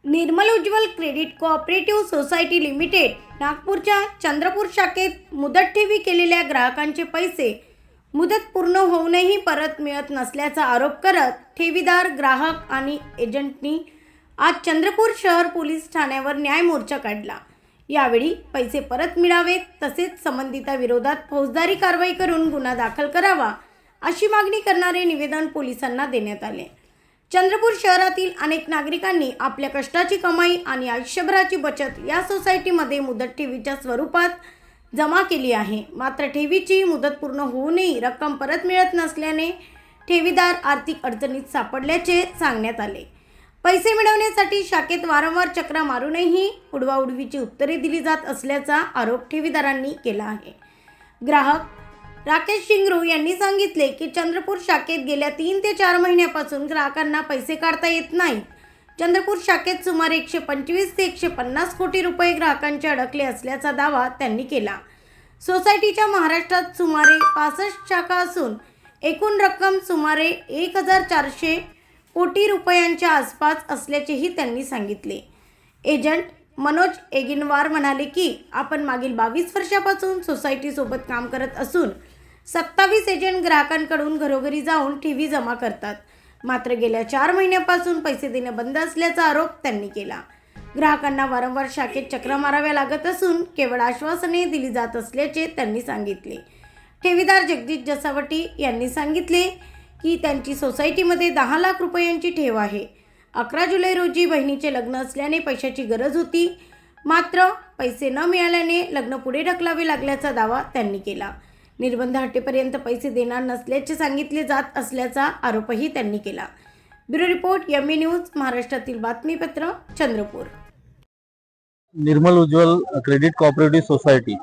निर्मल Ujjwal credit cooperative society limited नागपूरच्या चंद्रपूर शाखेत मुदत ठेवी केलेल्या ग्राहकांचे पैसे मुदत पूर्ण होऊनही परत मिळत नसल्याचा आरोप करत ठेवीदार, ग्राहक आणि एजंटनी आज चंद्रपूर शहर पोलीस ठाण्यावर न्याय मोर्चा काढला। यावेळी पैसे परत मिळावेत तसेच संबंधिताविरोधात फौजदारी कारवाई करून गुन्हा दाखल करावा अशी मागणी करणारे निवेदन पोलिसांना देण्यात आले। चंद्रपूर शहरातील अनेक नागरिकांनी आपल्या कष्टाची कमाई आणि आयुष्यभराची बचत या सोसायटीमध्ये मुदत ठेवीच्या स्वरूपात जमा केली आहे। मात्र ठेवीची मुदत पूर्ण होऊनही रक्कम परत मिळत नसल्याने ठेवीदार आर्थिक अडचणीत सापडल्याचे सांगण्यात आले। पैसे मिळवण्यासाठी शाखेत वारंवार चक्रा मारूनही उडवाउडवीची उत्तरे दिली जात असल्याचा आरोप ठेवीदारांनी केला आहे। ग्राहक राकेश शिंगरू यांनी सांगितले की चंद्रपूर शाखेत गेल्या 3 ते 4 महिन्यापासून ग्राहकांना पैसे काढता येत नाहीत। चंद्रपूर शाखेत सुमारे 125 ते 150 कोटी रुपये ग्राहकांचे अडकले असल्याचा दावा त्यांनी केला। सोसायटीच्या महाराष्ट्रात सुमारे 65 शाखा असून एकूण रक्कम सुमारे 1400 कोटी रुपयांच्या आसपास असल्याचेही त्यांनी सांगितले। एजंट मनोज एगिनवार म्हणाले की आपण मागील 22 वर्षापासून सोसायटीसोबत काम करत असून 27 एजंट ग्राहकांकडून घरोघरी जाऊन ठेवी जमा करतात। मात्र गेल्या 4 महिन्यापासून पैसे देणे बंद असल्याचा आरोप त्यांनी केला। ग्राहकांना वारंवार शाखेत चक्रा माराव्या लागत असून केवळ आश्वासने दिली जात असल्याचे त्यांनी सांगितले। ठेवीदार जगदीश जसावटी यांनी सांगितले की त्यांची सोसायटीमध्ये 10 लाख रुपयांची ठेव आहे। 11 जुलै रोजी बहिणीचे लग्न असल्याने पैशाची गरज होती, मात्र पैसे न मिळाल्याने लग्न पुढे ढकलावे लागल्याचा दावा त्यांनी केला। निर्बंध हटेपर्यंत पैसे देणार नसल्याचे सांगितले जात असल्याचा आरोपही त्यांनी केला। ब्युरो रिपोर्ट एमई न्यूज महाराष्ट्रातील बातमीपत्र Chandrapur. Nirmal Ujjwal credit cooperative society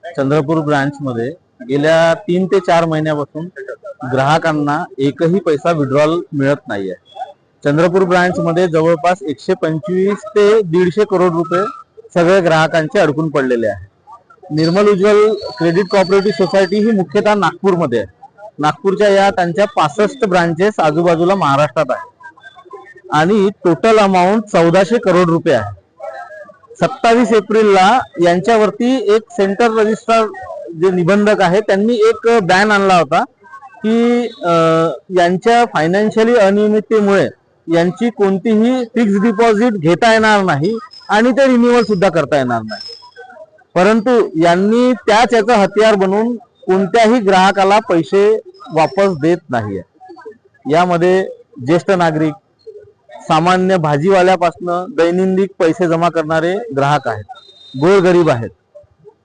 Chandrapur branch मध्ये गेल्या 3 ते 4 महिन्यापासून ग्राहकांना एकही पैसा विड्रॉल मिळत नाहीये। चंद्रपूर ब्रांच मध्ये जवळपास 125 ते 150 करोड रुपये सगळे ग्राहकांचे अडकून पडलेले आहे। निर्मल उज्ज्वल क्रेडिट कोऑपरेटिव्ह सोसायटी ही मुख्यतः नागपूरमध्ये आहे। नागपूरच्या या त्यांच्या 65 ब्रांचेस आजूबाजूला महाराष्ट्रात आहे आणि टोटल अमाउंट 1400 करोड रुपये आहे। 27 एप्रिलला यांच्यावरती एक सेंटर रजिस्ट्रार जे निबंधक आहे त्यांनी एक बॅन आणला होता की यांच्या फायनान्शियली अनियमिततेमुळे यांची कोणतीही फिक्स डिपॉझिट घेता येणार नाही आणि ते रिन्यूअल सुद्धा करता येणार नाही। परंतु यांनी त्याच हत्यार बनवून कोणत्याही ग्राहकाला पैसे वापस देत नाहीये। यामध्ये ज्येष्ठ नागरिक, सामान्य भाजीवाल्यापासून दैनंदिन पैसे जमा करणारे ग्राहक आहेत, गोरगरीब आहेत।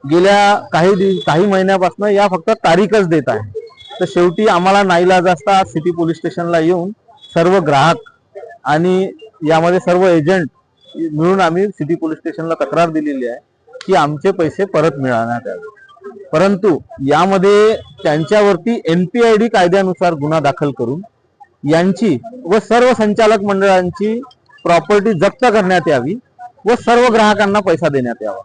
गेल्या काही महिन्यापासून या फक्त तारीखच देत आहे। तर शेवटी आम्हाला नाईलाज असता सिटी पोलीस स्टेशनला येऊन सर्व ग्राहक आणि यामध्ये सर्व एजंट मिळून आम्ही सिटी पोलीस स्टेशनला तक्रार दिलेली आहे की आमचे पैसे परत मिळवण्यात यावे। परंतु यामध्ये त्यांच्यावरती NPID कायद्यानुसार गुन्हा दाखल करून यांची व सर्व संचालक मंडळांची प्रॉपर्टी जप्त करण्यात यावी व सर्व ग्राहकांना पैसा देण्यात यावा।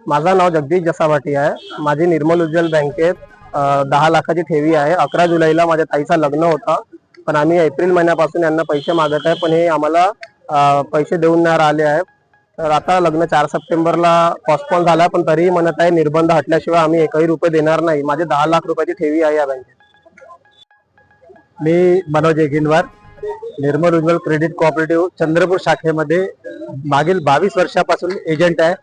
माझं नाव जगदीश जसावटी आहे। माझी निर्मल उज्ज्वल बँकेत 10 लाखाची ठेवी आहे। 11 जुलैला माझ्या ताईचं लग्न होतं, पण आम्ही एप्रिल महिन्यापासून यांना पैसे मागत आहे, पण हे आम्हाला पैसे देऊन नाही राहिले आहे। तर आता लग्न 4 सप्टेंबरला पोस्टपोन झाला, पण तरीही म्हणत आहे निर्बंध हटल्याशिवाय आम्ही एकही रुपये देणार नाही। माझे 10 लाख रुपयाची ठेवी आहे या बँकेत। मी मनोज एगिनवार, निर्मल उज्ज्वल क्रेडिट कोऑपरेटिव्ह चंद्रपूर शाखेमध्ये मागील 22 वर्षापासून एजंट आहे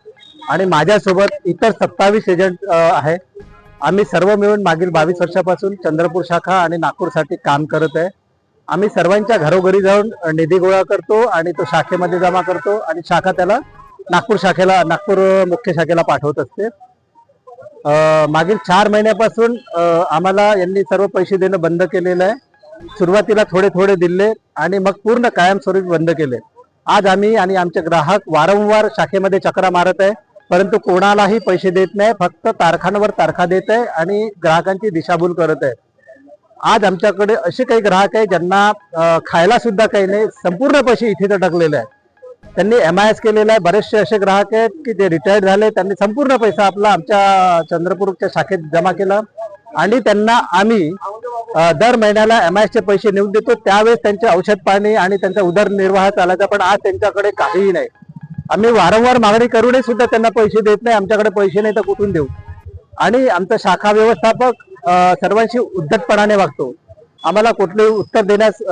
आणि माझ्यासोबत इतर 27 एजंट आहे। आम्ही सर्व मिळून मागील 22 वर्षापासून चंद्रपूर शाखा आणि नागपूरसाठी काम करत आहे। आम्ही सर्वांच्या घरोघरी जाऊन निधी गोळा करतो आणि तो शाखेमध्ये जमा करतो आणि शाखा त्याला नागपूर मुख्य शाखेला पाठवत असते। मागील 4 महिन्यापासून आम्हाला यांनी सर्व पैसे देणं बंद केलेलं आहे। सुरुवातीला थोडे थोडे दिले आणि मग पूर्ण कायमस्वरूपी बंद केले। आज आम्ही आणि आमचे ग्राहक वारंवार शाखेमध्ये चक्रा मारत आहे, परंतु कोणालाही पैसे देत नाही, फक्त तारखांवर तारखा देत आहे आणि ग्राहकांची दिशाभूल करत आहे। आज आमच्याकडे असे काही ग्राहक आहे ज्यांना खायला सुद्धा काही नाही, संपूर्ण पैसे इथे अटकलेले आहेत। त्यांनी MIS केलेला आहे। बरेचसे असे ग्राहक आहेत की जे रिटायर्ड झाले, त्यांनी संपूर्ण पैसा आपला आमच्या चंद्रपूरच्या शाखेत जमा केला आणि त्यांना आम्ही दर महिन्याला MIS चे पैसे नेऊन देतो, त्यावेळेस त्यांचे औषध पाणी आणि त्यांचा उदरनिर्वाह चालायचा, पण आज त्यांच्याकडे काहीही नाही. आम्ही वारंवार मागणी करूनही सुद्धा त्यांना पैसे देत नाही. आमच्याकडे पैसे नाही तर कुठून देऊ? आणि आमचा शाखा व्यवस्थापक सर्वांशी उद्धटपणाने वागतो. आम्हाला कुठलेही उत्तर देण्यास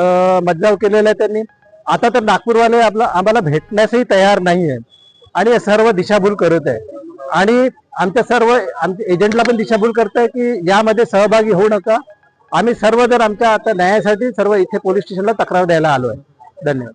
मज्जाव केलेला आहे त्यांनी. आता तर नागपूरवाले आम्हाला भेटण्यासही तयार नाही आहे आणि हे सर्व दिशाभूल करत आहे. आणि आमच्या एजंटला पण दिशाभूल करत आहे की यामध्ये सहभागी होऊ नका. आम्ही सर्व जर आमच्या आता न्यायासाठी सर्व इथे पोलीस स्टेशनला तक्रार द्यायला आलो आहे. धन्यवाद.